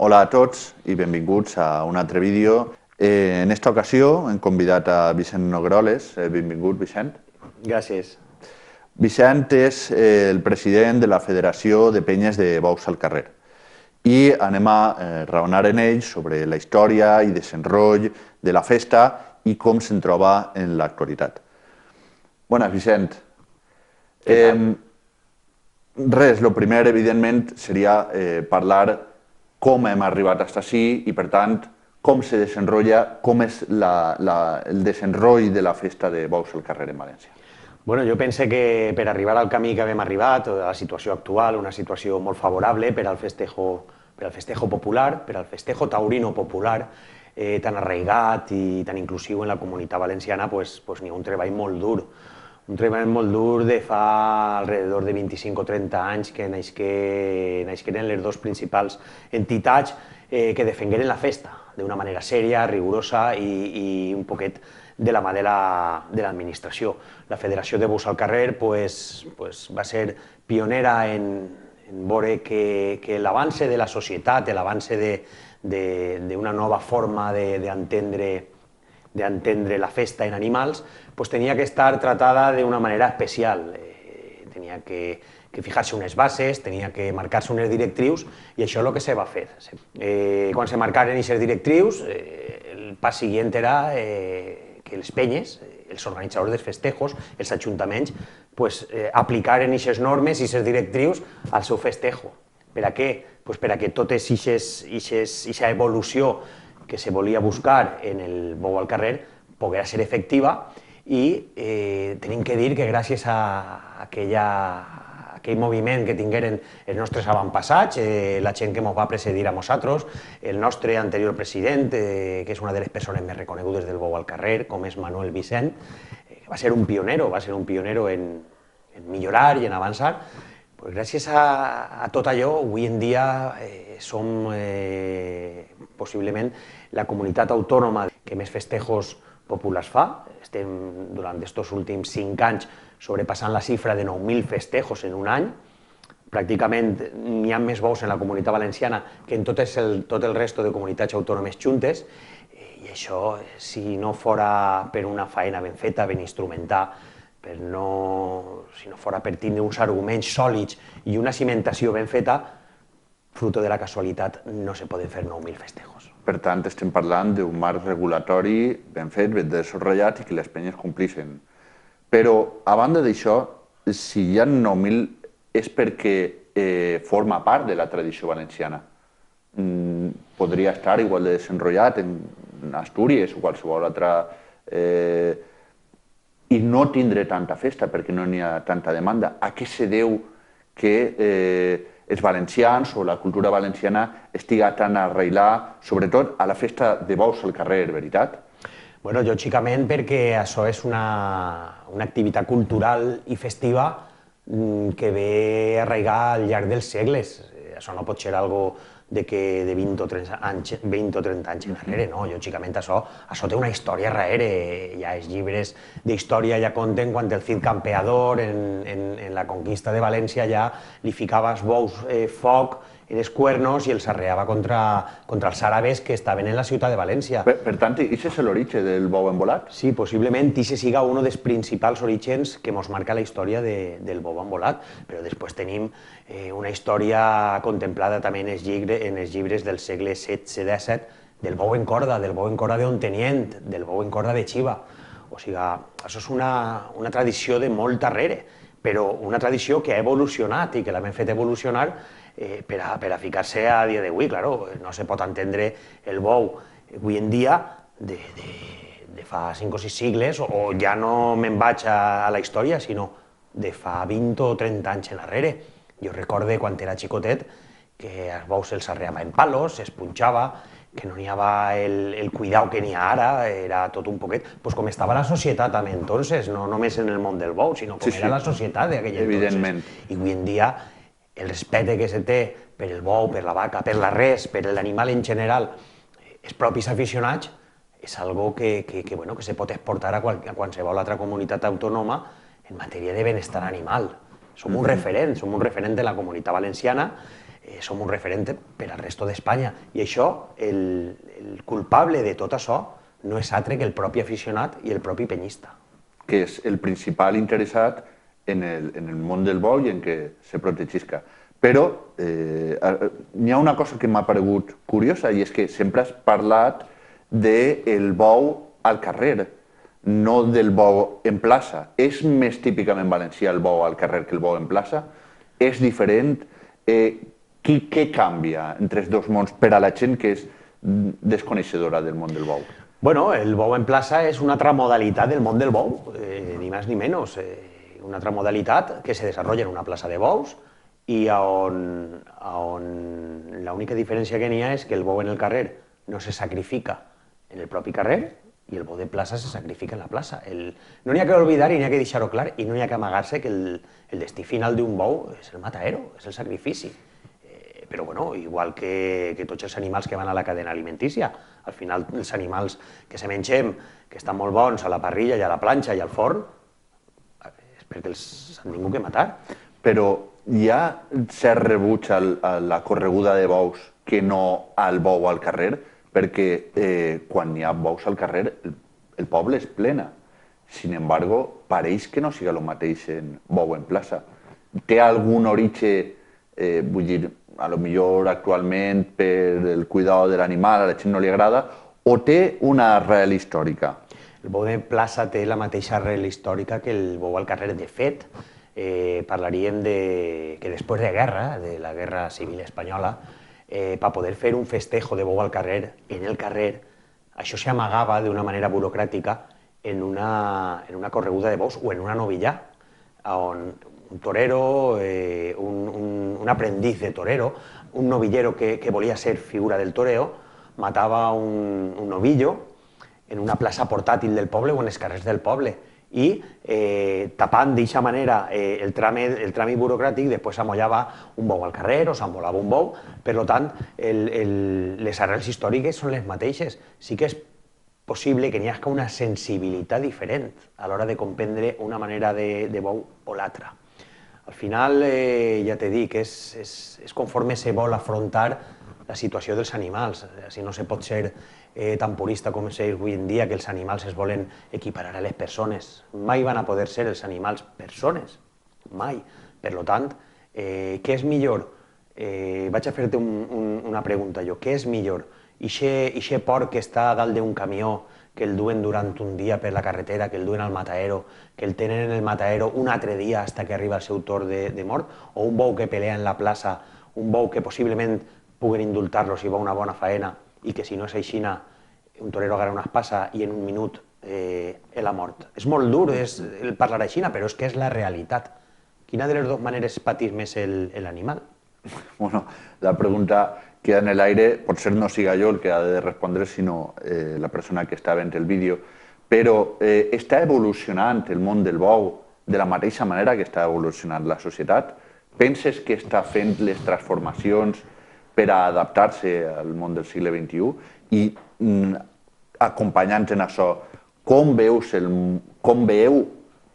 Hola a tots i benvinguts a un altre vídeo. En esta ocasió hem convidat a Vicent Nogueroles. Benvingut, Vicent. Gràcies. Vicent és el president de la Federació de Penyes de Bous al Carrer i anem a raonar en ell sobre la història i desenrotll de la festa i com se'n troba en l'actualitat. Bones, Vicent. Res, el primer, evidentment, seria parlar com hem arribat fins ací i, per tant, com se desenrotlla, com és el desenroll de la festa de Bous al Carrer en València. Bueno, jo penso que per arribar al camí que hem arribat, a la situació actual, una situació molt favorable per al festejo popular, per al festejo taurino popular, tan arraigat i tan inclusiu en la comunitat valenciana, n'hi ha un treball molt dur. Un treball molt dur de fa alrededor de 25 o 30 anys que naixeren les dues principals entitats que defengueren la festa d'una manera sèria, rigorosa i un poquet de la mà de l'administració. La Federació de Bous al Carrer va ser pionera en veure que l'avance de la societat, l'avance d'una nova forma d'entendre la festa en animals, tenia que estar tratada d'una manera especial. Tenia que fijar-se unes bases, tenia que marcar-se unes directrius i això és el que se va fer. Quan se marcaren aquestes directrius, el pas següent era que les penyes, els organitzadors dels festejos, els ajuntaments, aplicaren aquestes normes i aquestes directrius al seu festejo. Per a què? Per a que tota aquesta evolució que se volia buscar en el Bou al Carrer pogués ser efectiva i tenim que dir que gràcies a aquell moviment que tingueren els nostres avantpassats, la gent que ens va precedir a nosaltres, el nostre anterior president, que és una de les persones més reconegudes del Bou al Carrer, com és Manuel Vicent, va ser un pionero en millorar i en avançar. Gràcies a tot allò, avui en dia som possiblement la comunitat autònoma que més festejos populars fa. Estem durant aquests últims 5 anys sobrepassant la xifra de 9.000 festejos en un any. Pràcticament n'hi ha més bous en la comunitat valenciana que en tot el resto de comunitats autònomes juntes. I això, si no fora per una feina ben feta, ben instrumentada, si no fora per tindre uns arguments sòlids i una cimentació ben feta, fruto de la casualitat, no se poden fer 9.000 festejos. Per tant, estem parlant d'un marc regulatori ben fet, ben desenrotllat i que les penyes complixen. Però, a banda d'això, si hi ha 9.000 és perquè forma part de la tradició valenciana. Podria estar igual de desenrotllat en Astúries o qualsevol altra i no tindre tanta festa perquè no n'hi ha tanta demanda. A què se deu que els valencians o la cultura valenciana estiga tan arrailada, sobretot a la festa de Bous al Carrer, veritat? Bueno, lògicament perquè això és una activitat cultural i festiva que ve arraigar al llarg dels segles. Això no pot ser algo de 20 o 30 anys enrere, no? Lògicament això té una història darrere. Ja els llibres d'història ja conten quan el Cid Campeador en la conquista de València ja li ficava als bous foc en els cuernos i els arreava contra els àrabes que estaven en la ciutat de València. Per tant, aquest és l'origen del bou embolat? Sí, possiblement aquest siga un dels principals orígens que ens marca la història del bou embolat, però després tenim una història contemplada també en els llibres del segle XVI-XVII del bou en corda d'Ontenient, del bou en corda de Xiva. O sigui, això és una tradició de molt darrere, però una tradició que ha evolucionat i que l'hem fet evolucionar per a ficar-se a dia d'avui. Claro, no se pot entendre el bou avui en dia de fa 5 o 6 segles, o ja no me'n vaig a la història, sinó de fa 20 o 30 anys enrere. Jo recordo quan era xicotet que els bous se'ls arreava en palos, es punxava, que no n'hi havia el cuidau que n'hi ha ara, era tot un poquet, com estava la societat també entonces, no només en el món del bou, sinó com era la societat d'aquell entonces. I avui en dia el respecte que se té per el bou, per la vaca, per la res, per l'animal en general, els propis aficionats, és algo que se pot exportar a qualsevol altra comunitat autònoma en matèria de benestar animal. Som un referent de la comunitat valenciana som un referent per al resto d'Espanya. I això, el culpable de tot això, no és altre que el propi aficionat i el propi penyista. Que és el principal interessat en el món del bou i en què se protegisca. Però n'hi ha una cosa que m'ha paregut curiosa i és que sempre has parlat del bou al carrer, no del bou en plaça. És més típicament valencià el bou al carrer que el bou en plaça? És diferent? Què canvia entre els dos mons per a la gent que és desconeixedora del món del bou? Bueno, el bou en plaça és una altra modalitat del món del bou, ni més ni menys. Una altra modalitat que se desenvolupa en una plaça de bous i on l'única diferència que n'hi ha és que el bou en el carrer no se sacrifica en el propi carrer i el bou de plaça se sacrifica en la plaça. No n'hi ha que oblidar i n'hi ha que deixar-ho clar i no n'hi ha que amagar-se que el destí final d'un bou és el mataero, és el sacrifici. Però bueno, igual que tots els animals que van a la cadena alimentícia, al final els animals que se mengem, que estan molt bons a la parrilla i a la planxa i al forn, és perquè els han tingut que matar. Però hi ha cert rebuig a la correguda de bous que no al bou al carrer, perquè quan hi ha bous al carrer el poble es plena. Sin embargo, pareix que no siga el mateix en bou en plaça. Té algun origen, vull dir, a lo millor actualment per el cuidado de l'animal a la gent no li agrada, o té una arrel històrica? El bou de plaça té la mateixa arrel històrica que el bou al carrer. De fet, parlaríem que després de guerra, de la Guerra Civil Espanyola, per poder fer un festejo de bou al carrer, en el carrer, això s'amagava d'una manera burocràtica en una correguda de bous o en una novillà, on un torero, un aprendiz de torero, un novillero que volia ser figura del toreo, matava un novillo en una plaça portàtil del poble o en els carrers del poble i tapant d'aquesta manera el tràmit burocràtic després s'amollava un bou al carrer o s'envolava un bou. Per tant, les arrels històriques són les mateixes. Sí que és possible que n'hi hagi una sensibilitat diferent a l'hora de comprendre una manera de bou o l'altra. Al final, ja t'he dit, és conforme se vol afrontar la situació dels animals. Si no se pot ser tan purista com és avui en dia, que els animals es volen equiparar a les persones. Mai van a poder ser els animals persones, mai. Per tant, què és millor? Vaig a fer-te una pregunta jo. Què és millor? Ixe porc que està a dalt d'un camió, que el duen durant un dia per la carretera, que el duen al mataero, que el tenen en el mataero un altre dia fins que arriba el seu torn de mort, o un bou que pelea en la plaça, un bou que possiblement puguen indultar-lo si va una bona faena i que si no és aixina, un torero agarra una espasa i en un minut l'ha mort. És molt dur parlar així, però és que és la realitat. Quina de les dues maneres patís més l'animal? Bueno, la pregunta queda en el aire, potser no siga jo el que ha de respondre, sinó la persona que està veient el vídeo, però està evolucionant el món del bou de la mateixa manera que està evolucionant la societat? Penses que està fent les transformacions per a adaptar-se al món del segle XXI? I acompanyant en això, com veieu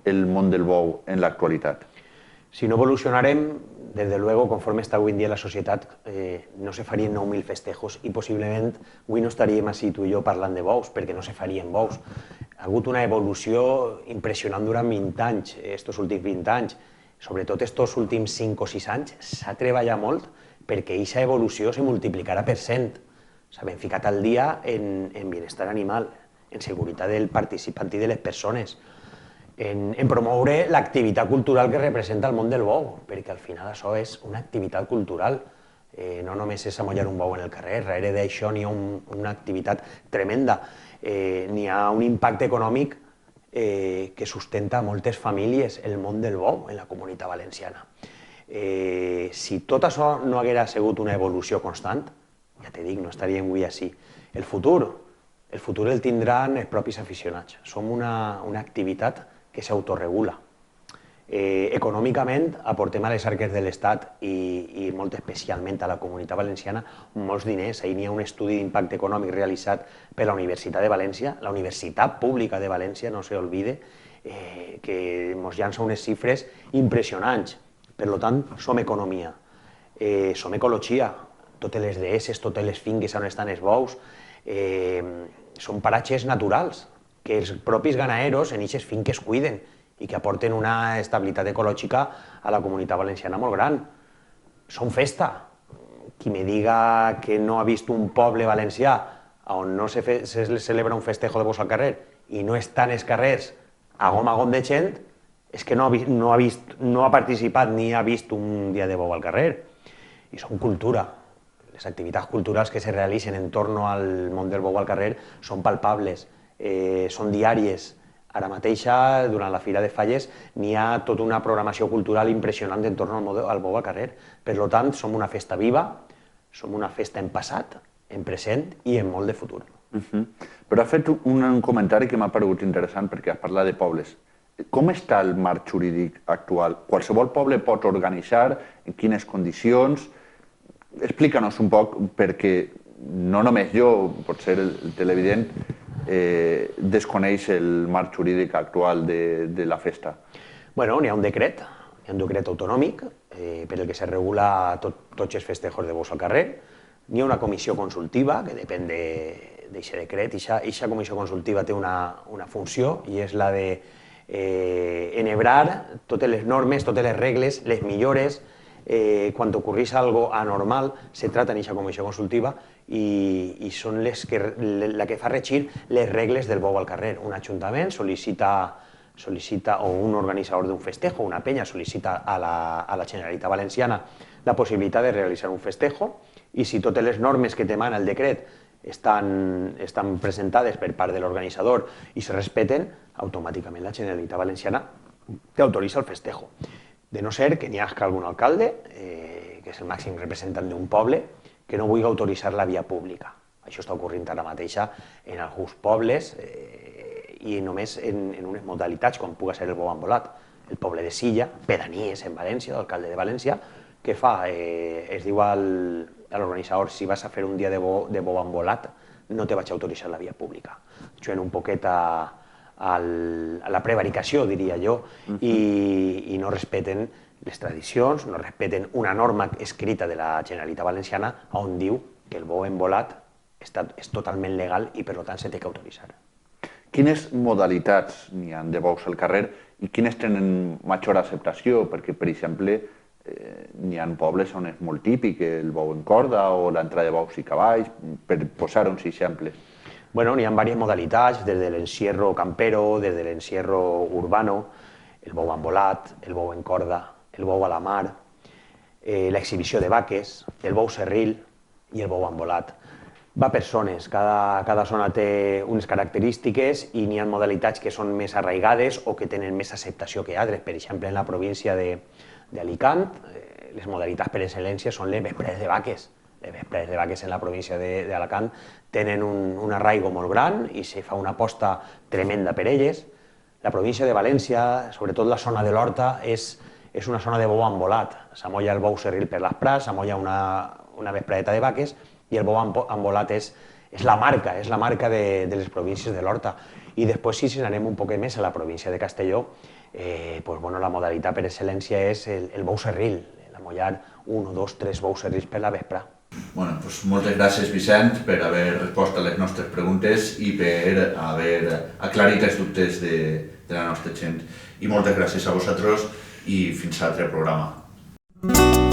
el món del bou en l'actualitat? Si no evolucionarem, desde luego, conforme està avui en dia la societat, no se farien 9.000 festejos i possiblement avui no estaríem així tu i jo parlant de bous, perquè no se farien bous. Ha hagut una evolució impressionant durant 20 anys, estos últims 20 anys. Sobretot estos últims 5 o 6 anys s'ha treballat molt perquè aquesta evolució se multiplicarà per 100. S'ha ficat al dia en benestar animal, en seguretat del participant i de les persones, en promoure l'activitat cultural que representa el món del bou, perquè al final això és una activitat cultural, no només és amollar un bou en el carrer, darrere d'això n'hi ha una activitat tremenda, n'hi ha un impacte econòmic que sustenta a moltes famílies el món del bou en la comunitat valenciana. Si tot això no hagués sigut una evolució constant, ja t'he dit, no estaríem avui així. El futur el tindran els propis aficionats. Som una activitat que s'autoregula. Econòmicament aportem a les arques de l'Estat i molt especialment a la comunitat valenciana molts diners. Ahir n'hi ha un estudi d'impacte econòmic realitzat per la Universitat de València, la Universitat Pública de València, no s'oblide, que ens llança unes xifres impressionants. Per tant, som economia. som ecologia. Totes les deesses, totes les finques on estan els bous, són paratges naturals que els propis ganaderos en aquestes finques cuiden i que aporten una estabilitat ecològica a la comunitat valenciana molt gran. Són festa. Qui me diga que no ha vist un poble valencià on no se celebra un festejo de bous al carrer i no estan els carrers a gom de gent, és que no ha participat ni ha vist un dia de bou al carrer. I són cultura. Les activitats culturals que se realitzen en torn al món del bou al carrer són palpables, són diàries. Ara mateix, durant la Fira de Falles, n'hi ha tota una programació cultural impressionant en torn al bou al carrer. Per tant, som una festa viva, som una festa en passat, en present i en molt de futur. Però has fet un comentari que m'ha paregut interessant perquè has parlat de pobles. Com està el marc jurídic actual? Qualsevol poble pot organitzar? En quines condicions? Explica-nos un poc, perquè no només jo, potser el televident, desconeix el marc jurídic actual de la festa. Bueno, n'hi ha un decret autonòmic per el que se regula tots els festejos de bous al carrer. N'hi ha una comissió consultiva que depèn d'aquest decret. Aquesta comissió consultiva té una funció i és la de enhebrar totes les normes, totes les regles, les millores. Quan ocorrís algo anormal, se trata en aquesta comissió consultiva i són la que fa regir les regles del bou al carrer. Un ajuntament sol·licita, o un organitzador d'un festejo, una penya, sol·licita a la Generalitat Valenciana la possibilitat de realitzar un festejo i si totes les normes que demana el decret estan presentades per part de l'organitzador i se respeten, automàticament la Generalitat Valenciana t'autoritza el festejo. De no ser que n'hi hagi algun alcalde, que és el màxim representant d'un poble, que no vulgui autoritzar la via pública. Això està ocorrent ara mateix en alguns pobles i només en unes modalitats, com pugui ser el bou embolat. El poble de Silla, Pedanies, en València, l'alcalde de València, què fa? Es diu a l'organitzador, si vas a fer un dia de bou embolat, no te vaig autoritzar la via pública. Juguen un poquet a la prevaricació, diria jo, i no respeten les tradicions, no respeten una norma escrita de la Generalitat Valenciana on diu que el bou embolat és totalment legal i per tant se té que autoritzar. Quines modalitats n'hi ha de bous al carrer i quines tenen major acceptació? Perquè, per exemple, n'hi ha pobles on és molt típic el bou en corda o l'entrada de bous i cavalls, per posar uns exemples. Bueno, n'hi ha diverses modalitats, des de l'encierro campero, des de l'encierro urbano, el bou embolat, el bou en corda, el bou a la mar, l'exhibició de vaques, el bou serril i el bou embolat. Va per zones, cada zona té unes característiques i n'hi ha modalitats que són més arraigades o que tenen més acceptació que altres. Per exemple, en la província d'Alicant, les modalitats per excel·lència són les vesprades de vaques. Les vesprades de vaques en la província d'Alacant tenen un arraigo molt gran i se fa una aposta tremenda per elles. La província de València, sobretot la zona de l'Horta, és una zona de bou embolat. S'amolla el bou serril per les prats, s'amolla una vespradeta de vaques i el bou embolat és la marca de les províncies de l'Horta. I després, si anem un poquet més a la província de Castelló, la modalitat per excel·lència és el bou serril, amollar 1, 2, 3 bous serrils per la vespra. Moltes gràcies, Vicent, per haver respost a les nostres preguntes i per haver aclarit els dubtes de la nostra gent. I moltes gràcies a vosaltres i fins a l'altre programa.